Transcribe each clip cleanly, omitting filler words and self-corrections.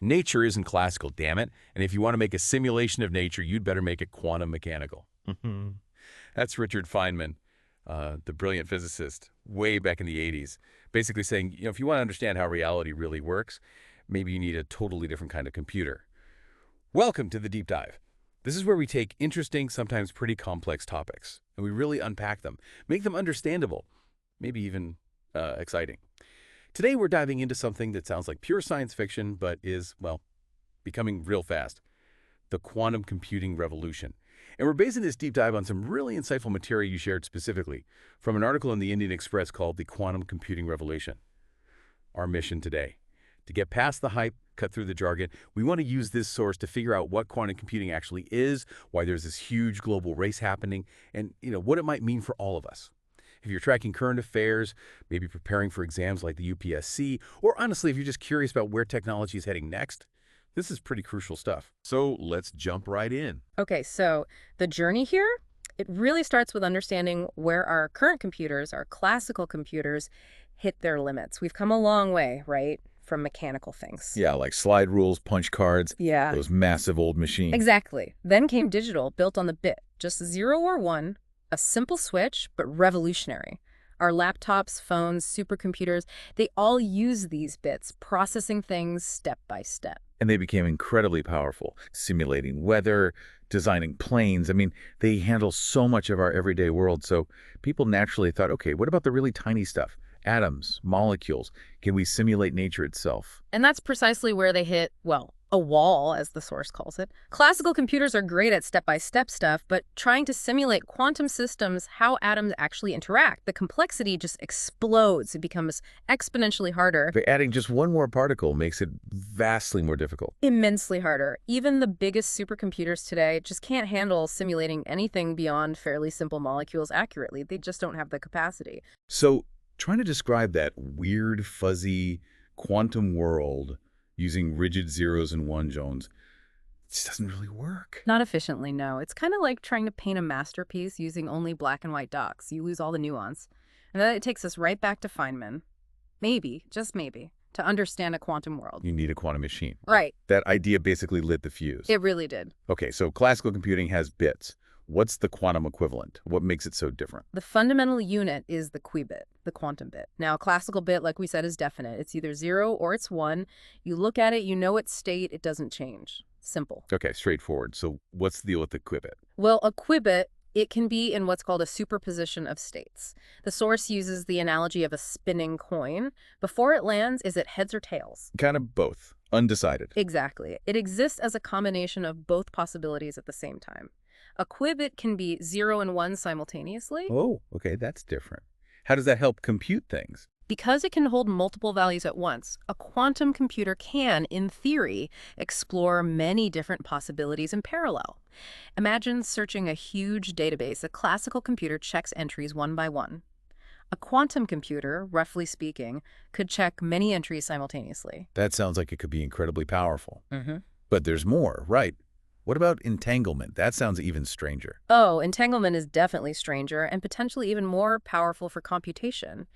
Nature isn't classical, damn it. And if you want to make a simulation of nature, you'd better make it quantum mechanical. That's Richard Feynman, the brilliant physicist, way back in the 80s, basically saying, if you want to understand how reality really works, maybe you need a totally different kind of computer. Welcome to the Deep Dive. This is where we take interesting, sometimes pretty complex topics, and we really unpack them, make them understandable, maybe even exciting. Today, we're diving into something that sounds like pure science fiction, but is, well, becoming real fast. The quantum computing revolution. And we're basing this deep dive on some really insightful material you shared specifically from an article in the Indian Express called The Quantum Computing Revolution. Our mission today, to get past the hype, cut through the jargon, we want to use this source to figure out what quantum computing actually is, why there's this huge global race happening, and what it might mean for all of us. If you're tracking current affairs, maybe preparing for exams like the UPSC, or honestly, if you're just curious about where technology is heading next, this is pretty crucial stuff. So let's jump right in. Okay, so the journey here, it really starts with understanding where our current computers, our classical computers, hit their limits. We've come a long way, right, from mechanical things. Yeah, like slide rules, punch cards, those massive old machines. Exactly. Then came digital, built on the bit, just 0 or 1, a simple switch, but revolutionary. Our laptops, phones, supercomputers, they all use these bits, processing things step by step. And they became incredibly powerful, simulating weather, designing planes. I mean, they handle so much of our everyday world. So people naturally thought, okay, what about the really tiny stuff? Atoms, molecules. Can we simulate nature itself? And that's precisely where they hit, well, a wall, as the source calls it. Classical computers are great at step-by-step stuff, but trying to simulate quantum systems, how atoms actually interact, the complexity just explodes. It becomes exponentially harder. But adding just one more particle makes it vastly more difficult. Immensely harder. Even the biggest supercomputers today just can't handle simulating anything beyond fairly simple molecules accurately. They just don't have the capacity. So trying to describe that weird, fuzzy quantum world using rigid zeros and one zones, it just doesn't really work. Not efficiently, no. It's kind of like trying to paint a masterpiece using only black and white dots. You lose all the nuance. And then it takes us right back to Feynman. Maybe, just maybe, to understand a quantum world. You need a quantum machine. Right. That idea basically lit the fuse. It really did. Okay, so classical computing has bits. What's the quantum equivalent? What makes it so different? The fundamental unit is the qubit, the quantum bit. Now, a classical bit, like we said, is definite. It's either 0 or it's 1. You look at it, you know its state, it doesn't change. Simple. Okay, straightforward. So what's the deal with the qubit? Well, a qubit, it can be in what's called a superposition of states. The source uses the analogy of a spinning coin. Before it lands, is it heads or tails? Kind of both. Undecided. Exactly. It exists as a combination of both possibilities at the same time. A qubit can be 0 and 1 simultaneously. Oh, okay, that's different. How does that help compute things? Because it can hold multiple values at once, a quantum computer can, in theory, explore many different possibilities in parallel. Imagine searching a huge database. A classical computer checks entries one by one. A quantum computer, roughly speaking, could check many entries simultaneously. That sounds like it could be incredibly powerful. Mm-hmm. But there's more, right? What about entanglement? That sounds even stranger. Oh, entanglement is definitely stranger and potentially even more powerful for computation.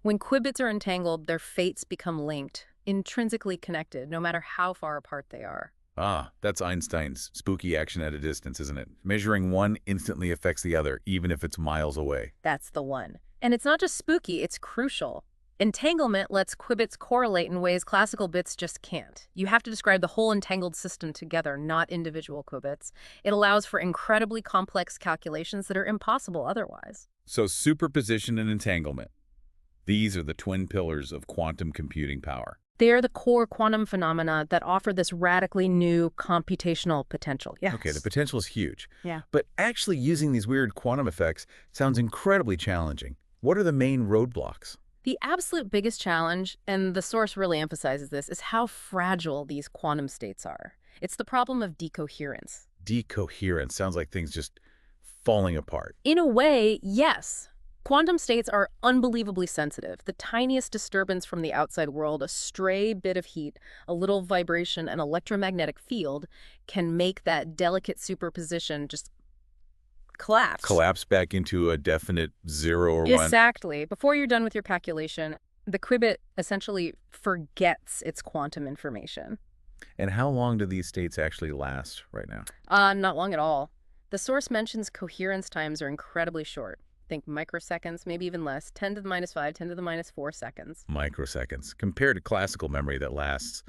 When qubits are entangled, their fates become linked, intrinsically connected, no matter how far apart they are. Ah, that's Einstein's spooky action at a distance, isn't it? Measuring one instantly affects the other, even if it's miles away. That's the one. And it's not just spooky, it's crucial. Entanglement lets qubits correlate in ways classical bits just can't. You have to describe the whole entangled system together, not individual qubits. It allows for incredibly complex calculations that are impossible otherwise. So superposition and entanglement. These are the twin pillars of quantum computing power. They are the core quantum phenomena that offer this radically new computational potential. Yes. Okay, the potential is huge. Yeah. But actually using these weird quantum effects sounds incredibly challenging. What are the main roadblocks? The absolute biggest challenge, and the source really emphasizes this, is how fragile these quantum states are. It's the problem of decoherence. Decoherence sounds like things just falling apart. In a way, yes. Quantum states are unbelievably sensitive. The tiniest disturbance from the outside world, a stray bit of heat, a little vibration, an electromagnetic field, can make that delicate superposition just collapse back into a definite 0 or 1. Exactly. Before you're done with your calculation, the qubit essentially forgets its quantum information. And how long do these states actually last right now? Not long at all. The source mentions coherence times are incredibly short. Think microseconds, maybe even less, 10 to the minus 5, 10 to the minus 4 seconds. Microseconds, compared to classical memory that lasts,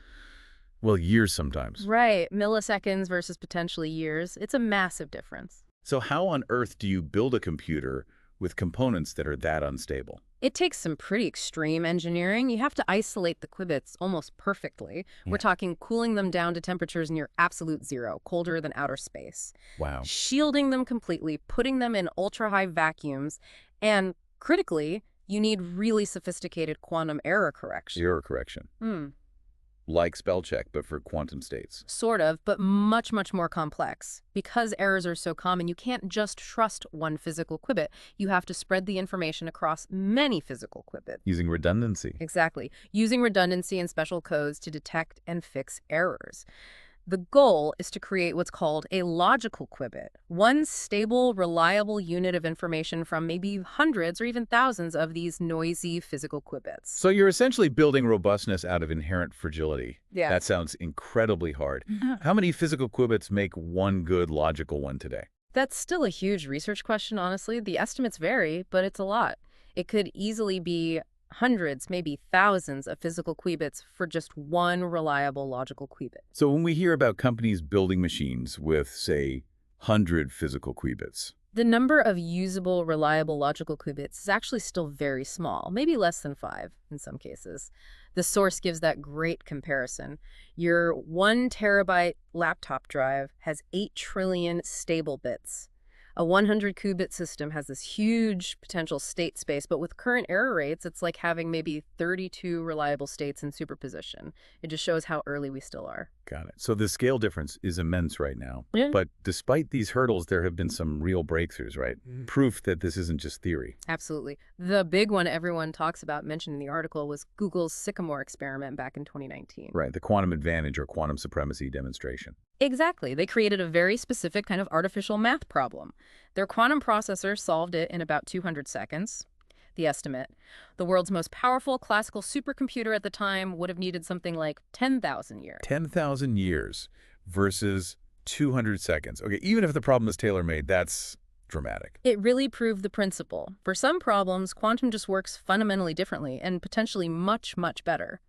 well, years sometimes. Right, milliseconds versus potentially years. It's a massive difference. So how on earth do you build a computer with components that are that unstable? It takes some pretty extreme engineering. You have to isolate the qubits almost perfectly. Yeah. We're talking cooling them down to temperatures near absolute zero, colder than outer space. Wow. Shielding them completely, putting them in ultra-high vacuums, and critically, you need really sophisticated quantum error correction. Error correction. Like spell check, but for quantum states. Sort of, but much, much more complex. Because errors are so common, you can't just trust one physical qubit. You have to spread the information across many physical qubits. Using redundancy. Exactly. Using redundancy and special codes to detect and fix errors. The goal is to create what's called a logical qubit, one stable, reliable unit of information from maybe hundreds or even thousands of these noisy physical qubits. So you're essentially building robustness out of inherent fragility. Yeah. That sounds incredibly hard. How many physical qubits make one good logical one today? That's still a huge research question, honestly. The estimates vary, but it's a lot. It could easily be hundreds, maybe thousands of physical qubits for just one reliable logical qubit. So when we hear about companies building machines with, say, 100 physical qubits, The number of usable, reliable logical qubits is actually still very small, maybe less than 5 in some cases. The source gives that great comparison. Your 1 terabyte laptop drive has 8 trillion stable bits. A 100 qubit system has this huge potential state space, but with current error rates, it's like having maybe 32 reliable states in superposition. It just shows how early we still are. got it. So the scale difference is immense right now. Yeah. But despite these hurdles, there have been some real breakthroughs, right? Proof that this isn't just theory. Absolutely. The big one everyone talks about, mentioned in the article, was Google's Sycamore experiment back in 2019. Right, the quantum advantage or quantum supremacy demonstration. Exactly. They created a very specific kind of artificial math problem. Their quantum processor solved it in about 200 seconds. The estimate. The world's most powerful classical supercomputer at the time would have needed something like 10,000 years. 10,000 years versus 200 seconds. Okay, even if the problem is tailor-made, that's dramatic. It really proved the principle. For some problems, quantum just works fundamentally differently and potentially much, much better.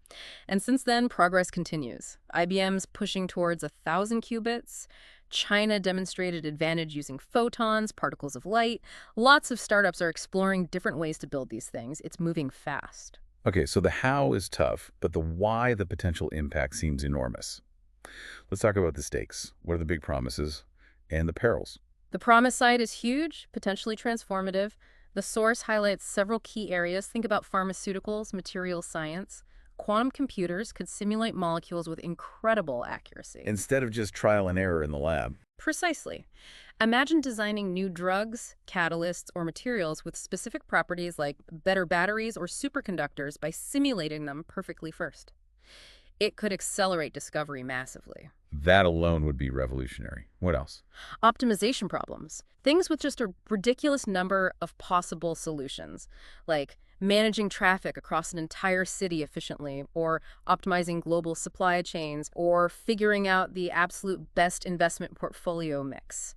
And since then, progress continues. IBM's pushing towards 1,000 qubits. China demonstrated advantage using photons, particles of light. Lots of startups are exploring different ways to build these things. It's moving fast. Okay, so the how is tough, but the why, the potential impact seems enormous. Let's talk about the stakes. What are the big promises and the perils? The promise side is huge, potentially transformative. The source highlights several key areas. Think about pharmaceuticals, materials science. Quantum computers could simulate molecules with incredible accuracy. Instead of just trial and error in the lab. Precisely. Imagine designing new drugs, catalysts, or materials with specific properties like better batteries or superconductors by simulating them perfectly first. It could accelerate discovery massively. That alone would be revolutionary. What else? Optimization problems. Things with just a ridiculous number of possible solutions, like managing traffic across an entire city efficiently, or optimizing global supply chains, or figuring out the absolute best investment portfolio mix.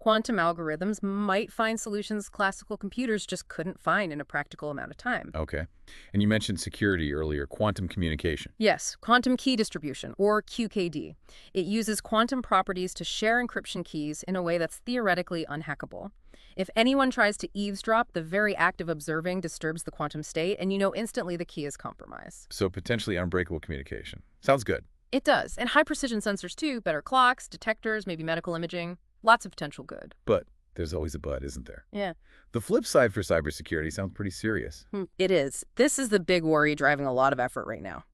Quantum algorithms might find solutions classical computers just couldn't find in a practical amount of time. Okay. And you mentioned security earlier, quantum communication. Yes, quantum key distribution, or QKD. It uses quantum properties to share encryption keys in a way that's theoretically unhackable. If anyone tries to eavesdrop, the very act of observing disturbs the quantum state, and you know instantly the key is compromised. So potentially unbreakable communication. Sounds good. It does. And high-precision sensors, too. Better clocks, detectors, maybe medical imaging. Lots of potential good. But there's always a but, isn't there? Yeah. The flip side for cybersecurity sounds pretty serious. It is. This is the big worry driving a lot of effort right now.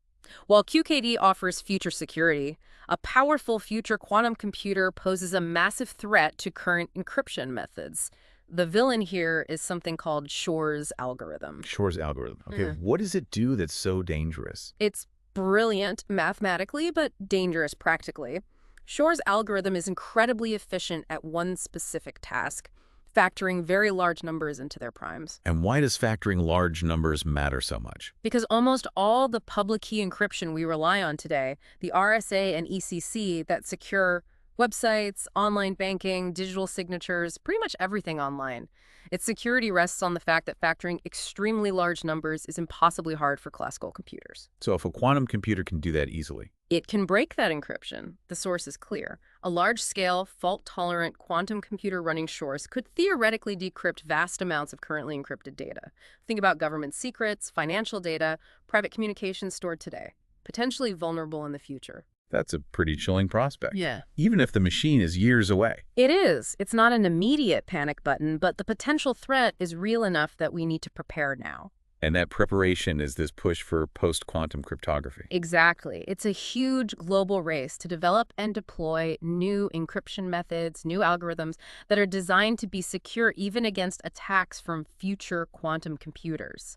While QKD offers future security, a powerful future quantum computer poses a massive threat to current encryption methods. The villain here is something called Shor's algorithm. Shor's algorithm. Okay, what does it do that's so dangerous? It's brilliant mathematically, but dangerous practically. Shor's algorithm is incredibly efficient at one specific task: factoring very large numbers into their primes. And why does factoring large numbers matter so much? Because almost all the public key encryption we rely on today, the RSA and ECC that secure websites, online banking, digital signatures, pretty much everything online. Its security rests on the fact that factoring extremely large numbers is impossibly hard for classical computers. So if a quantum computer can do that easily, it can break that encryption. The source is clear. A large-scale, fault-tolerant quantum computer running Shor's could theoretically decrypt vast amounts of currently encrypted data. Think about government secrets, financial data, private communications stored today, potentially vulnerable in the future. that's a pretty chilling prospect. Yeah. Even if the machine is years away. It is. It's not an immediate panic button, but the potential threat is real enough that we need to prepare now. And that preparation is this push for post-quantum cryptography. Exactly. It's a huge global race to develop and deploy new encryption methods, new algorithms that are designed to be secure even against attacks from future quantum computers.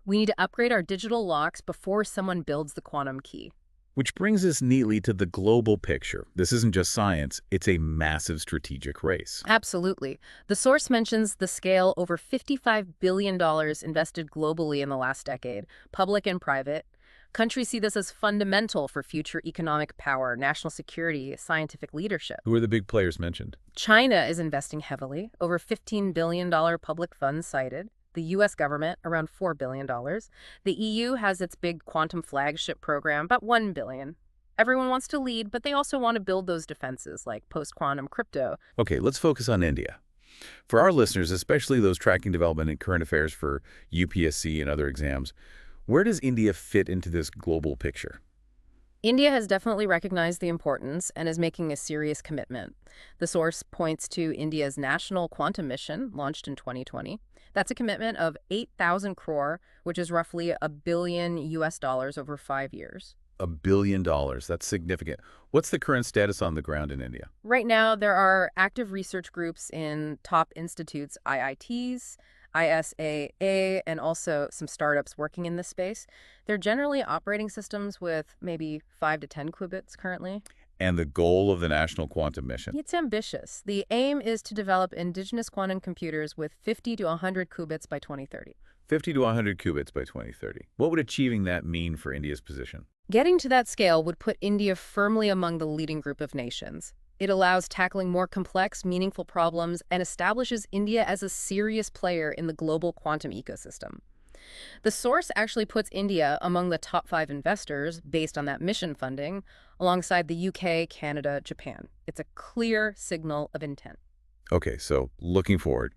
We need to upgrade our digital locks before someone builds the quantum key. Which brings us neatly to the global picture. This isn't just science, it's a massive strategic race. Absolutely. The source mentions the scale: over $55 billion invested globally in the last decade, public and private. Countries see this as fundamental for future economic power, national security, scientific leadership. Who are the big players mentioned? China is investing heavily, over $15 billion public funds cited. The U.S. government, around $4 billion. The EU has its big quantum flagship program, about $1 billion. Everyone wants to lead, but they also want to build those defenses, like post-quantum crypto. Okay, let's focus on India. For our listeners, especially those tracking development in current affairs for UPSC and other exams, where does India fit into this global picture? India has definitely recognized the importance and is making a serious commitment. The source points to India's National Quantum Mission, launched in 2020. That's a commitment of 8,000 crore, which is roughly $1 billion over 5 years. $1 billion. That's significant. What's the current status on the ground in India? Right now, there are active research groups in top institutes, IITs, ISAA, and also some startups working in this space. They're generally operating systems with maybe 5 to 10 qubits currently. And the goal of the National Quantum Mission? It's ambitious. The aim is to develop indigenous quantum computers with 50 to 100 qubits by 2030. 50 to 100 qubits by 2030. What would achieving that mean for India's position? Getting to that scale would put India firmly among the leading group of nations. It allows tackling more complex, meaningful problems and establishes India as a serious player in the global quantum ecosystem. The source actually puts India among the top 5 investors based on that mission funding, alongside the UK, Canada, Japan. It's a clear signal of intent. Okay, so looking forward,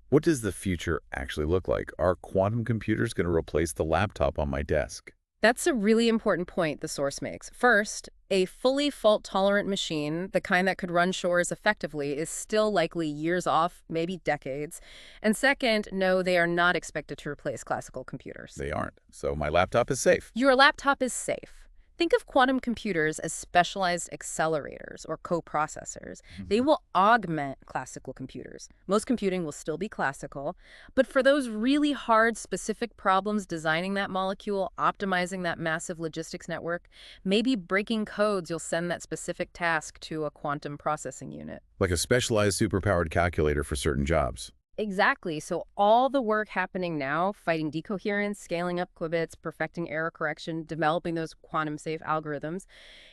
what does the future actually look like? Are quantum computers going to replace the laptop on my desk? That's a really important point the source makes. First, a fully fault-tolerant machine, the kind that could run Shor's effectively, is still likely years off, maybe decades. And second, no, they are not expected to replace classical computers. They aren't. So my laptop is safe. Your laptop is safe. Think of quantum computers as specialized accelerators or coprocessors. They will augment classical computers. Most computing will still be classical, but for those really hard, specific problems, designing that molecule, optimizing that massive logistics network, maybe breaking codes, you'll send that specific task to a quantum processing unit. Like a specialized superpowered calculator for certain jobs. Exactly. So all the work happening now, fighting decoherence, scaling up qubits, perfecting error correction, developing those quantum-safe algorithms,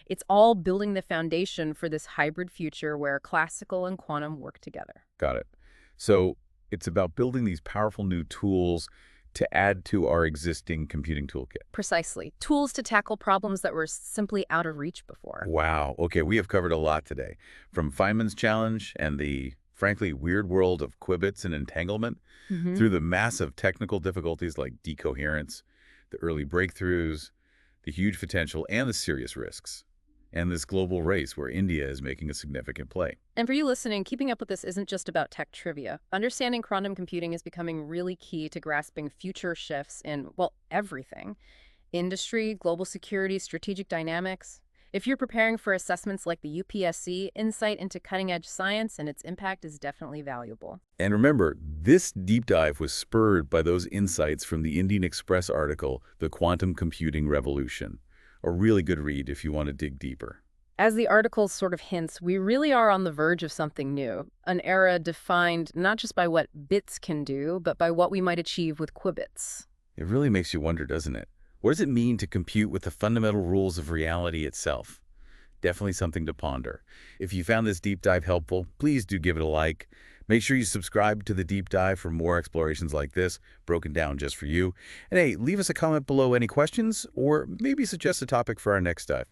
it's all building the foundation for this hybrid future where classical and quantum work together. Got it. So it's about building these powerful new tools to add to our existing computing toolkit. Precisely. Tools to tackle problems that were simply out of reach before. Wow. Okay, we have covered a lot today. From Feynman's challenge and the frankly weird world of qubits and entanglement, through the massive technical difficulties like decoherence, the early breakthroughs, the huge potential and the serious risks, and this global race where India is making a significant play. And for you listening, keeping up with this isn't just about tech trivia. Understanding quantum computing is becoming really key to grasping future shifts in, well, everything. Industry, global security, strategic dynamics. If you're preparing for assessments like the UPSC, insight into cutting-edge science and its impact is definitely valuable. And remember, this deep dive was spurred by those insights from the Indian Express article, The Quantum Computing Revolution. A really good read if you want to dig deeper. As the article sort of hints, we really are on the verge of something new, an era defined not just by what bits can do, but by what we might achieve with qubits. It really makes you wonder, doesn't it? What does it mean to compute with the fundamental rules of reality itself? Definitely something to ponder. If you found this deep dive helpful, please do give it a like. Make sure you subscribe to the deep dive for more explorations like this, broken down just for you. And hey, leave us a comment below any questions, or maybe suggest a topic for our next dive.